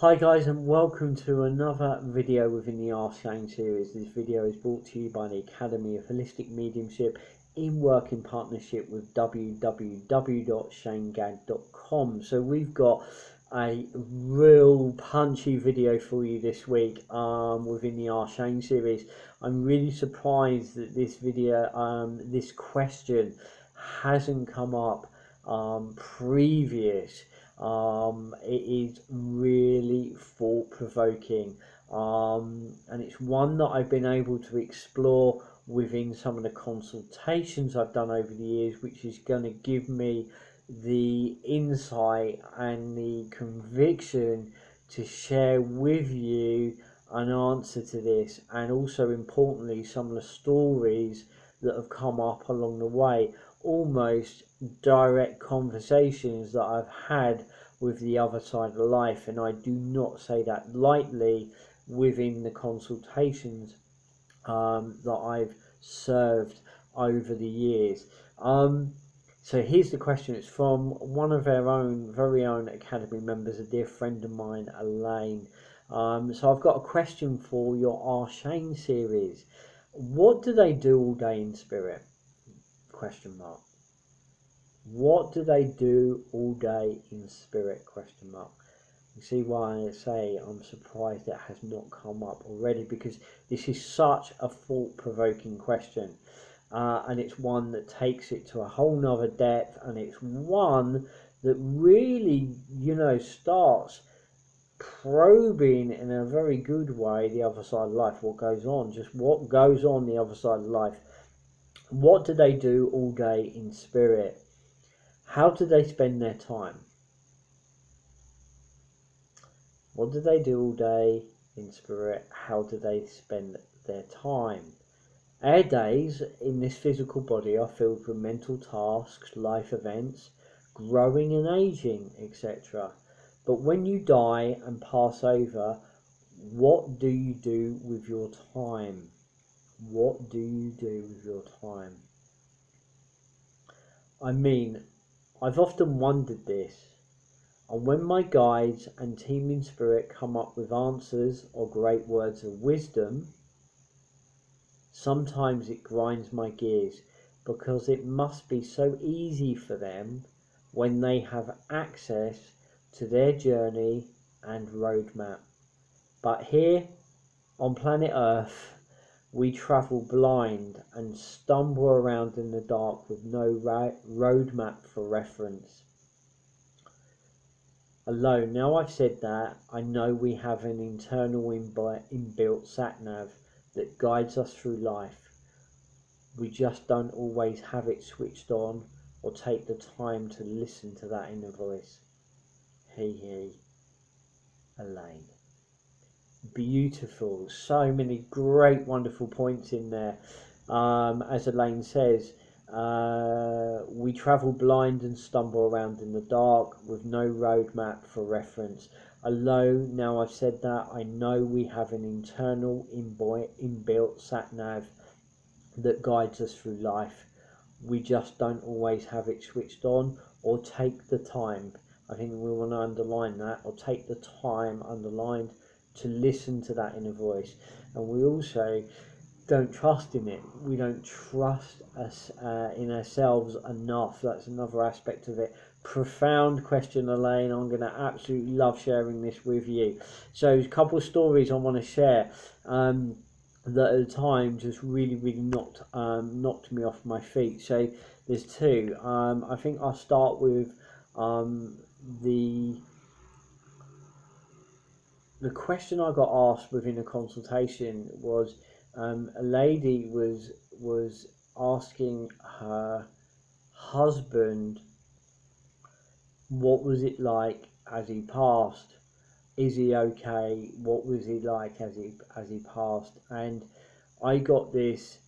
Hi guys, and welcome to another video within the Ask Shane series. This video is brought to you by the Academy of Holistic Mediumship in working partnership with www.shanegag.com. So we've got a real punchy video for you this week within the Ask Shane series. I'm really surprised that this video, this question hasn't come up previous. It is really thought-provoking, and it's one that I've been able to explore within some of the consultations I've done over the years, which is going to give me the insight and the conviction to share with you an answer to this, and also importantly some of the stories that have come up along the way, almost direct conversations that I've had with the other side of life. And I do not say that lightly within the consultations that I've served over the years. So here's the question. It's from one of our own very own Academy members, a dear friend of mine, Elaine. So I've got a question for your Ask Shane series. What do they do all day in spirit? Question mark. What do they do all day in spirit? Question mark. You see why I say I'm surprised it has not come up already, because this is such a thought-provoking question, and it's one that takes it to a whole nother depth, and it's one that really, starts probing in a very good way the other side of life. What goes on the other side of life. What do they do all day in spirit? How do they spend their time? What do they do all day in spirit? How do they spend their time? Our days in this physical body are filled with mental tasks, life events, growing and aging, etc. But when you die and pass over, what do you do with your time? What do you do with your time? I mean, I've often wondered this, and when my guides and team in spirit come up with answers or great words of wisdom, sometimes it grinds my gears, because it must be so easy for them when they have access to their journey and roadmap. But here on planet Earth, we travel blind and stumble around in the dark with no roadmap for reference. Alone. Now I've said that, I know we have an internal inbuilt sat-nav that guides us through life. We just don't always have it switched on or take the time to listen to that inner voice. Hehe, Elaine. Beautiful. So many great, wonderful points in there. As Elaine says, we travel blind and stumble around in the dark with no roadmap for reference. Alone, now I've said that, I know we have an internal inbuilt sat-nav that guides us through life. We just don't always have it switched on or take the time. I think we want to underline that, or take the time underlined to listen to that inner voice. And we also don't trust in it. We don't trust us in ourselves enough. That's another aspect of it. Profound question, Elaine. I'm going to absolutely love sharing this with you. So a couple of stories I want to share that at the time just really knocked me off my feet. So there's two. I think I'll start with the question I got asked within a consultation was, a lady was asking her husband what was it like as he passed. Is he okay? What was he like as he passed? And I got this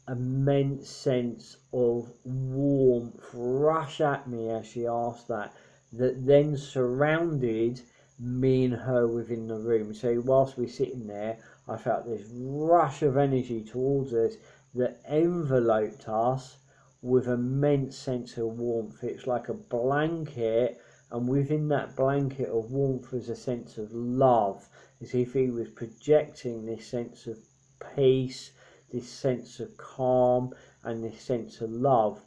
immense sense of warmth rush at me as she asked that then surrounded me and her within the room. So whilst we're sitting there, I felt this rush of energy towards us that enveloped us with immense sense of warmth. It's like a blanket and within that blanket of warmth was a sense of love, as if he was projecting this sense of peace, this sense of calm, and this sense of love.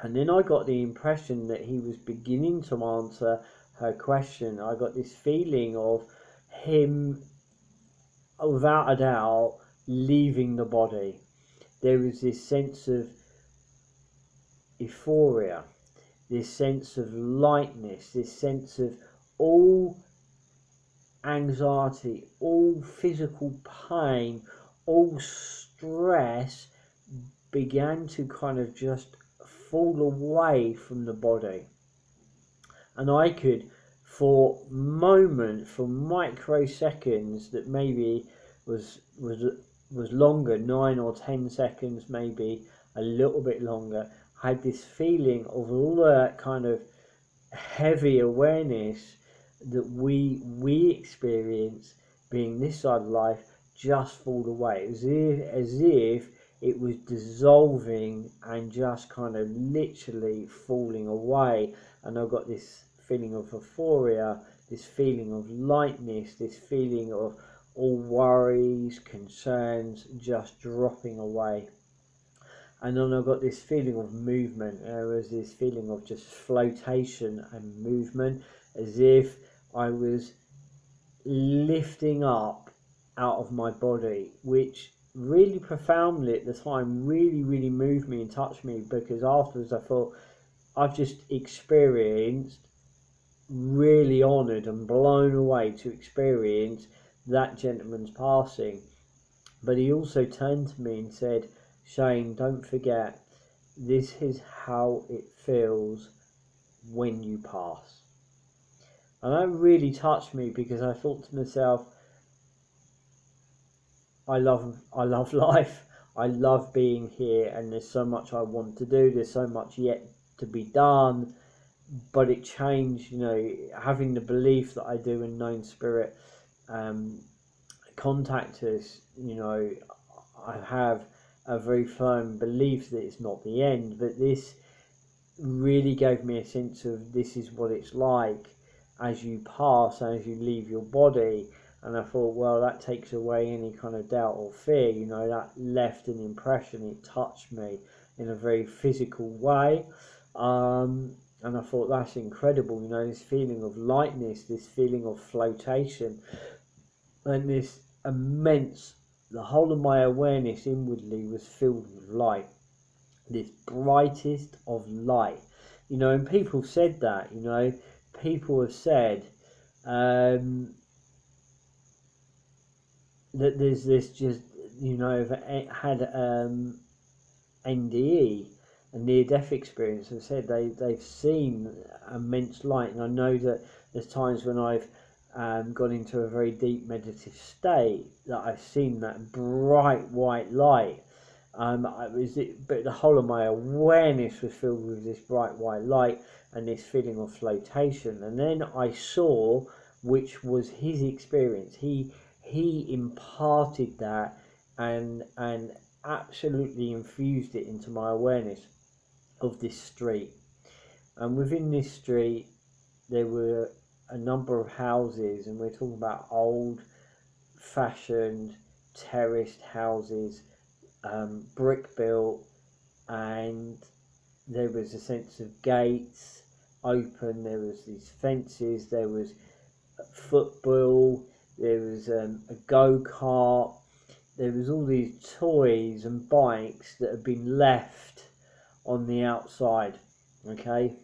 And then I got the impression that he was beginning to answer her question. I got this feeling of him, without a doubt, leaving the body. There was this sense of euphoria, this sense of lightness, this sense of all anxiety, all physical pain, all stress began to kind of just fall away from the body. And I could, for moments, for microseconds that maybe was longer, 9 or 10 seconds, maybe a little bit longer, had this feeling of all that kind of heavy awareness that we experience being this side of life just fall away, as if it was dissolving and just kind of literally falling away. And I got this feeling of euphoria, this feeling of lightness, this feeling of all worries, concerns just dropping away. And then I got this feeling of movement. There was this feeling of just flotation and movement, as if I was lifting up out of my body, which really profoundly at the time really moved me and touched me, because afterwards I thought, I've just experienced, really honoured and blown away to experience that gentleman's passing. But he also turned to me and said, Shane, don't forget, this is how it feels when you pass. And that really touched me, because I thought to myself, I love life. I love being here, and there's so much I want to do. There's so much yet to be done. But it changed, having the belief that I do in known spirit contact us. I have a very firm belief that it's not the end, but this really gave me a sense of this is what it's like as you pass, as you leave your body. And I thought, well, that takes away any kind of doubt or fear. That left an impression. It touched me in a very physical way. And I thought, that's incredible. This feeling of lightness, this feeling of flotation, and this immense, the whole of my awareness inwardly was filled with light, this brightest of light. And people said that, people have said, that there's this just, had NDE, a near-death experience, have said they've seen immense light. And I know that there's times when I've gone into a very deep meditative state that I've seen that bright white light. But the whole of my awareness was filled with this bright white light and this feeling of flotation. And then I saw, which was his experience. He imparted that and absolutely infused it into my awareness of this street. And within this street there were a number of houses, and we're talking about old fashioned terraced houses, brick built, and there was a sense of gates open, there was these fences, there was football, there was a go-kart, there was all these toys and bikes that had been left on the outside. Okay,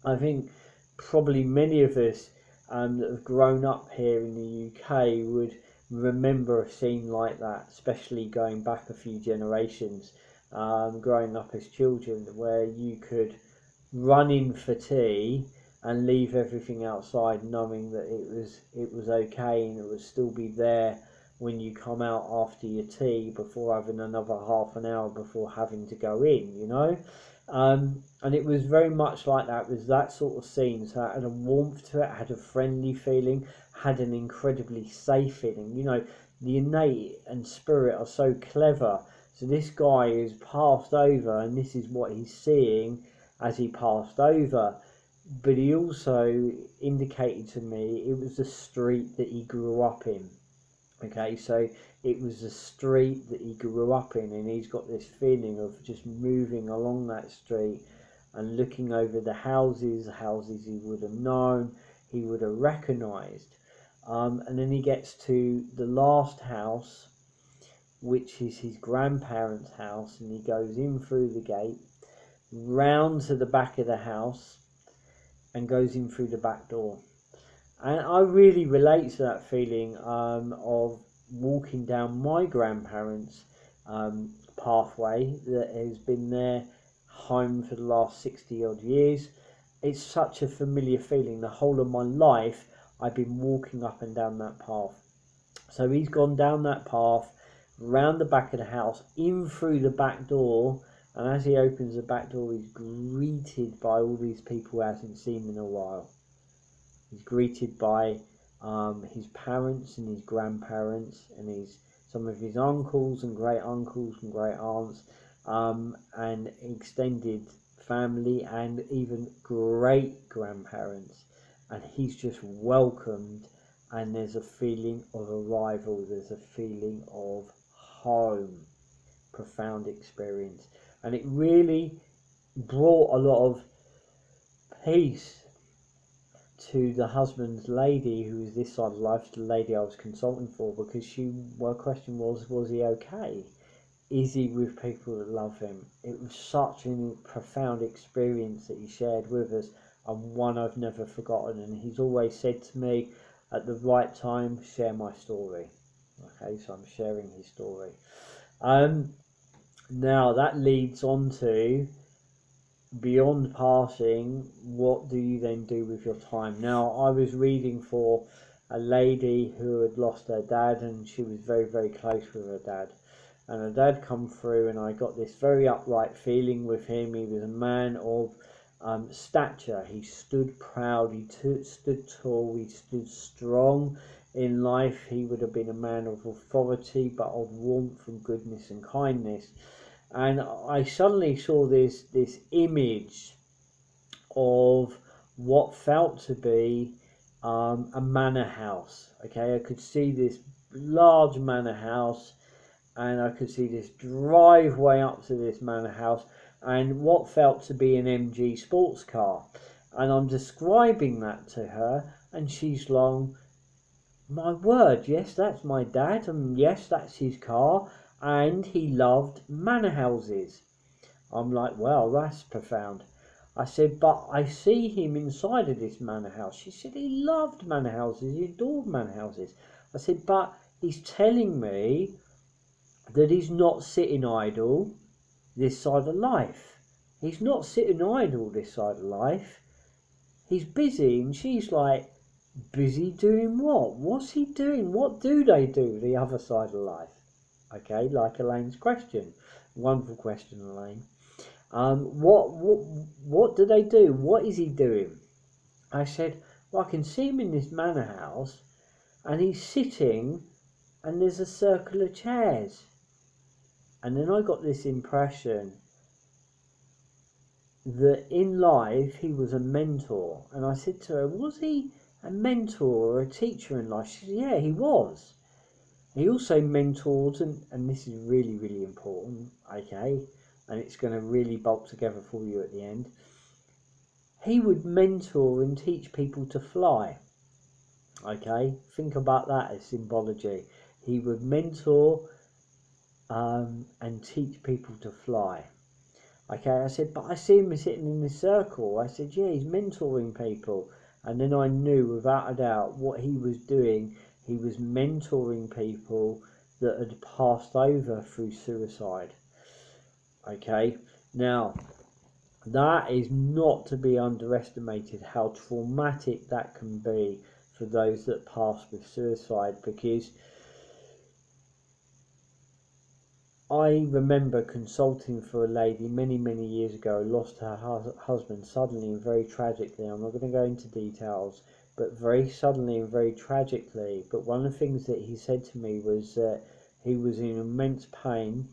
I think probably many of us that have grown up here in the UK would remember a scene like that, especially going back a few generations, growing up as children, where you could run in for tea and leave everything outside, knowing that it was okay and it would still be there when you come out after your tea, before having another half an hour before having to go in, and it was very much like that. It was that sort of scene. So it had a warmth to it, had a friendly feeling, had an incredibly safe feeling. The innate and spirit are so clever. So this guy is passed over, and this is what he's seeing as he passed over. but he also indicated to me it was the street that he grew up in. Okay, so it was the street that he grew up in, and he's got this feeling of just moving along that street and looking over the houses he would have known, he would have recognised. And then he gets to the last house, which is his grandparents' house, and he goes in through the gate, round to the back of the house, and goes in through the back door. And I really relate to that feeling of walking down my grandparents' pathway that has been their home for the last 60 odd years. It's such a familiar feeling. The whole of my life I've been walking up and down that path. So he's gone down that path, round the back of the house, in through the back door, and as he opens the back door, he's greeted by all these people he hasn't seen in a while. He's greeted by his parents and his grandparents and some of his uncles and great aunts, and extended family and even great grandparents. And he's just welcomed, and there's a feeling of arrival, there's a feeling of home, profound experience. And it really brought a lot of peace to the husband's lady, who was this side of life, the lady I was consulting for, because her question was he okay? Is he with people that love him? It was such a profound experience that he shared with us, and one I've never forgotten. And he's always said to me, at the right time, share my story. Okay, so I'm sharing his story. Now that leads on to, beyond passing, what do you then do with your time? Now, I was reading for a lady who had lost her dad, and she was very, very close with her dad. And her dad come through, and I got this very upright feeling with him. He was a man of stature. He stood proud, he stood tall, he stood strong in life. He would have been a man of authority, but of warmth and goodness and kindness. And I suddenly saw this image of what felt to be a manor house. Okay, I could see this large manor house, and I could see this driveway up to this manor house, and what felt to be an MG sports car. And I'm describing that to her, and she's like, my word, yes, that's my dad, and yes, that's his car, and he loved manor houses. I'm like, well, that's profound. I said, but I see him inside of this manor house. She said he loved manor houses, he adored manor houses. I said, but he's telling me that he's not sitting idle this side of life. He's not sitting idle this side of life. He's busy. And she's like, busy doing what? What's he doing? What do they do the other side of life? Okay, like Elaine's question. Wonderful question, Elaine. What do they do? What is he doing? I said, well, I can see him in this manor house, and he's sitting, and there's a circle of chairs. And then I got this impression that in life he was a mentor. And I said to her, was he a mentor or a teacher in life? She said, yeah, he was. He also mentored, and this is really, really important, okay, and it's going to really bolt together for you at the end. He would mentor and teach people to fly. Okay, think about that as symbology. He would mentor and teach people to fly. Okay, I said, but I see him sitting in this circle. I said, yeah, he's mentoring people. And then I knew without a doubt what he was doing. He was mentoring people that had passed over through suicide. Okay, now that is not to be underestimated, how traumatic that can be for those that pass with suicide, because I remember consulting for a lady many, many years ago, lost her husband suddenly and very tragically. I'm not going to go into details, but very suddenly and very tragically. But one of the things that he said to me was that he was in immense pain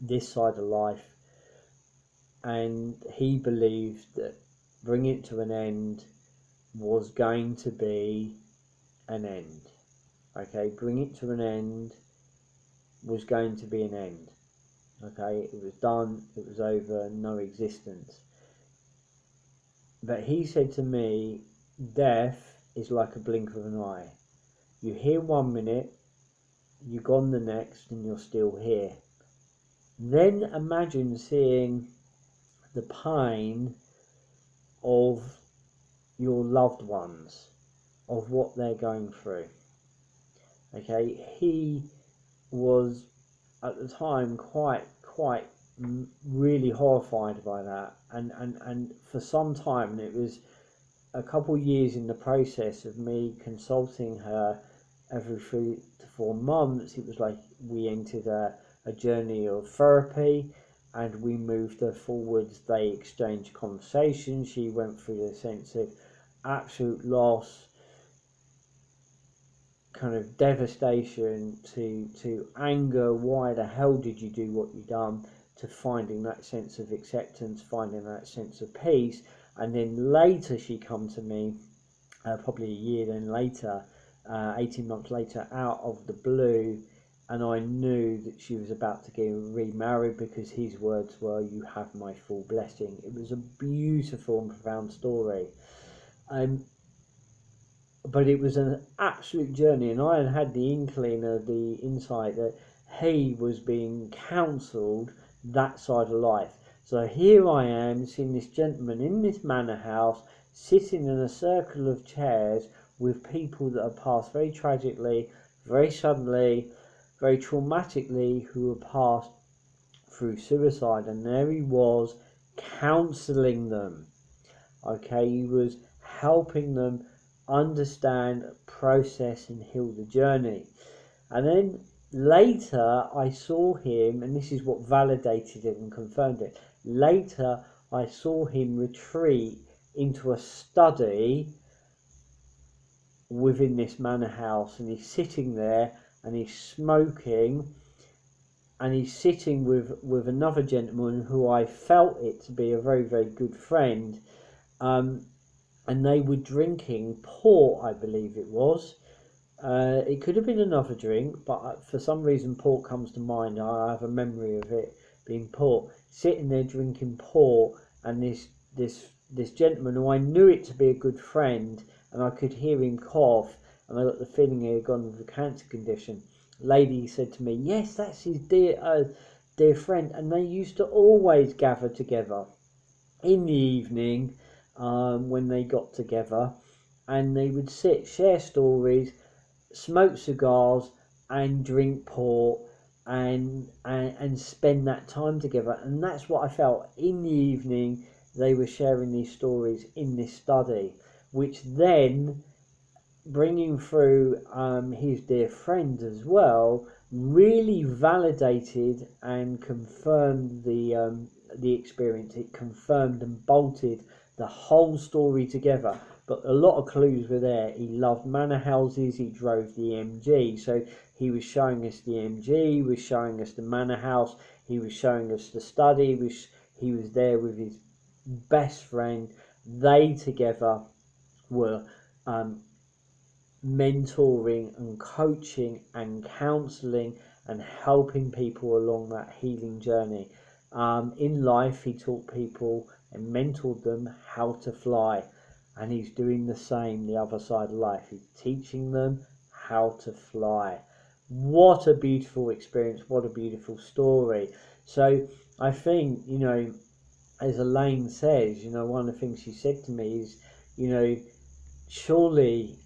this side of life, and he believed that bring it to an end was going to be an end. Okay, bring it to an end was going to be an end. Okay, it was done, it was over, no existence. But he said to me, death is like a blink of an eye. You're here 1 minute, you're gone the next, and you're still here. Then imagine seeing the pain of your loved ones, of what they're going through. Okay, he was at the time quite really horrified by that, and for some time, and it was a couple of years in the process of me consulting her every 3 to 4 months. It was like we entered a journey of therapy, and we moved her forwards. They exchanged conversations. She went through the sense of absolute loss, kind of devastation, to anger, why the hell did you do what you done, to finding that sense of acceptance, finding that sense of peace. And then later she come to me, probably a year then later, 18 months later, out of the blue, and I knew that she was about to get remarried, because his words were, "You have my full blessing." It was a beautiful and profound story. But it was an absolute journey, and I had the inkling of the insight that he was being counselled that side of life. So here I am, seeing this gentleman in this manor house, sitting in a circle of chairs with people that have passed very tragically, very suddenly, very traumatically, who have passed through suicide, and there he was counselling them. Okay, he was helping them understand, process, and heal the journey. And then later I saw him, and this is what validated it and confirmed it. Later I saw him retreat into a study within this manor house, and he's sitting there and he's smoking, and he's sitting with another gentleman who I felt it to be a very, very good friend. And they were drinking port, I believe it was. It could have been another drink, but for some reason port comes to mind. I have a memory of it being port. Sitting there drinking port, and this gentleman, who I knew it to be a good friend, and I could hear him cough, and I got the feeling he had gone with a cancer condition. Lady said to me, "Yes, that's his dear friend," and they used to always gather together in the evening. When they got together, and they would sit, share stories, smoke cigars, and drink port, and spend that time together. And that's what I felt in the evening. They were sharing these stories in this study, which then, bringing through his dear friend as well, really validated and confirmed the experience. It confirmed and bolted the whole story together. But a lot of clues were there. He loved manor houses, he drove the MG, so he was showing us the MG, he was showing us the manor house, he was showing us the study, he was there with his best friend. They together were mentoring and coaching and counselling and helping people along that healing journey. In life, he taught people and mentored them how to fly, and he's doing the same the other side of life. He's teaching them how to fly. What a beautiful experience, what a beautiful story. So I think, as Elaine says, one of the things she said to me is, surely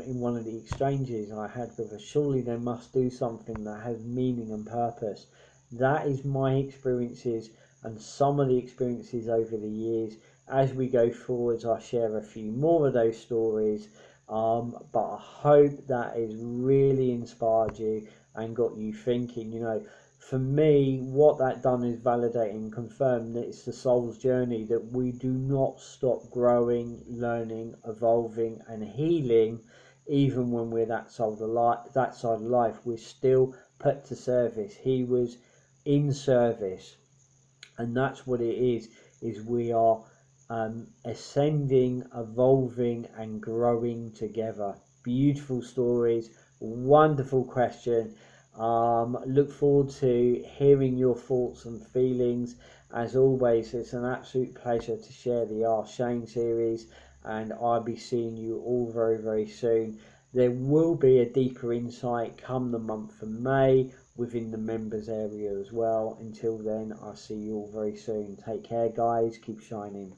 in one of the exchanges I had with her, surely they must do something that has meaning and purpose. That is my experiences, and some of the experiences over the years. As we go forwards, I'll share a few more of those stories, but I hope that has really inspired you and got you thinking. For me, what that done is validate and confirm that it's the soul's journey, that we do not stop growing, learning, evolving and healing. Even when we're that side of life, we're still put to service. He was in service, and that's what it is we are ascending, evolving and growing together. Beautiful stories, wonderful question. Look forward to hearing your thoughts and feelings. As always, it's an absolute pleasure to share the Ask Shane series, and I'll be seeing you all very, very soon. There will be a deeper insight come the month of May within the members area as well. Until then, I'll see you all very soon. Take care, guys. Keep shining.